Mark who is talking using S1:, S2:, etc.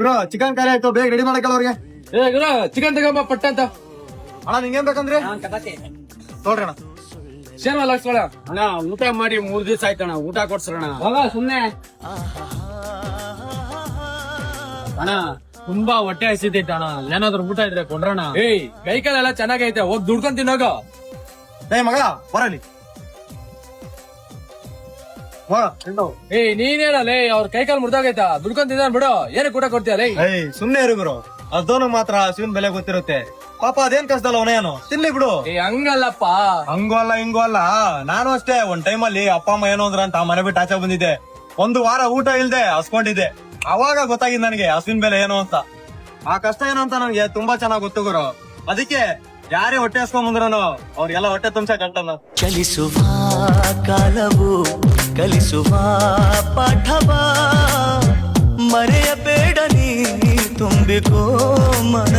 S1: ಗುರು chicken curry ಆಯ್ತು, ಬೇಗ ready ಮಾಡಕ್ಕಲ್ಲ ಅವ್ರಿಗೆ.
S2: ಗುರು ಚಿಕನ್ ತಗೊಂಬ ಪಟ್ಟ ಅಂತ.
S1: ಅಣ್ಣ ನಿಂಗೇನ್ ಬೇಕಂದ್ರೆ ನೋಡ್ರಿ ಅಣ್ಣ.
S2: ಶೇರ್ವ ಲಕ್ಷ್ಮಣ
S3: ಅಣ್ಣ ಊಟ ಮಾಡಿ 3 ದಿವಸ ಆಯ್ತಣ್ಣ, ಊಟ ಕೊಡ್ಸೋಣ.
S2: ಸುಮ್ನೆ
S3: ಅಣ್ಣ ತುಂಬಾ ಹೊಟ್ಟೆ ಹಸಿತೈತೆ ಅಣ್ಣ, ಏನಾದ್ರು ಊಟ ಇದ್ರೆ ಕೊಡ್ರಣ.
S2: ಕೈ ಕಾಲೆಲ್ಲ ಚೆನ್ನಾಗೈತೆ, ಹೋಗ್ ದುಡ್ಕೊಂಡ್ ತಿನ್ನೋಗ.
S1: ಮಗ ಬರಲಿ
S2: ನೀನೇನಲ್ಲೇ ಅವ್ರ ಕೈ ಕಾಲು ಮುರ್ದಾಗೈತಾ, ದುಡ್ಕೊಂಡ್ ತಿಂದ ಬಿಡು, ಏನಕ್ಕೆ ಊಟ ಕೊಡ್ತೀಯಲ್ಲ?
S1: ಸುಮ್ನೆ ಇರು ಗುರು, ಅದೋನು ಮಾತ್ರ ಹಸುವಿನ ಬೆಲೆ ಗೊತ್ತಿರುತ್ತೆ. ಪಾಪ ಅದೇನ್ ಕಷ್ಟದಲ್ಲ ಅವನೇನು, ತಿನ್ಲಿ ಬಿಡು.
S2: ಹಂಗಲ್ಲಪ್ಪ,
S1: ಹಂಗೂ ಅಲ್ಲ ಹಿಂಗೂ ಅಲ್ಲ. ನಾನು ಅಷ್ಟೇ ಒಂದ್ ಟೈಮಲ್ಲಿ ಅಪ್ಪ ಅಮ್ಮ ಏನೋ ಅಂದ್ರ ಅಂತ ಮನೆ ಬಿಟ್ಟು ಆಚೆ ಬಂದಿದ್ದೆ. 1 ವಾರ ಊಟ ಇಲ್ದೆ ಹಸ್ಕೊಂಡಿದ್ದೆ. ಅವಾಗ ಗೊತ್ತಾಗಿದ್ ನನಗೆ ಹಸುವಿನ ಬೆಲೆ ಏನು ಅಂತ. ಆ ಕಷ್ಟ ಏನು ಅಂತ ನನಗೆ ತುಂಬಾ ಚೆನ್ನಾಗ್ ಗೊತ್ತು ಗುರು. ಅದಕ್ಕೆ ಯಾರೇ ಹೊಟ್ಟೆ ಹಸ್ಕೊಂಡ್ ಬಂದ್ರನು ಅವ್ರಿಗೆಲ್ಲ ಹೊಟ್ಟೆ ತುಂಬ್ಸ ಕಂಟನ.
S4: ಚಲಿಸುವ ಕಾಲವು ಕಲಿಸುವ ಪಾಠವ ಮರೆಯಬೇಡ ನೀ ತುಂಬಿಕೋ ಮನ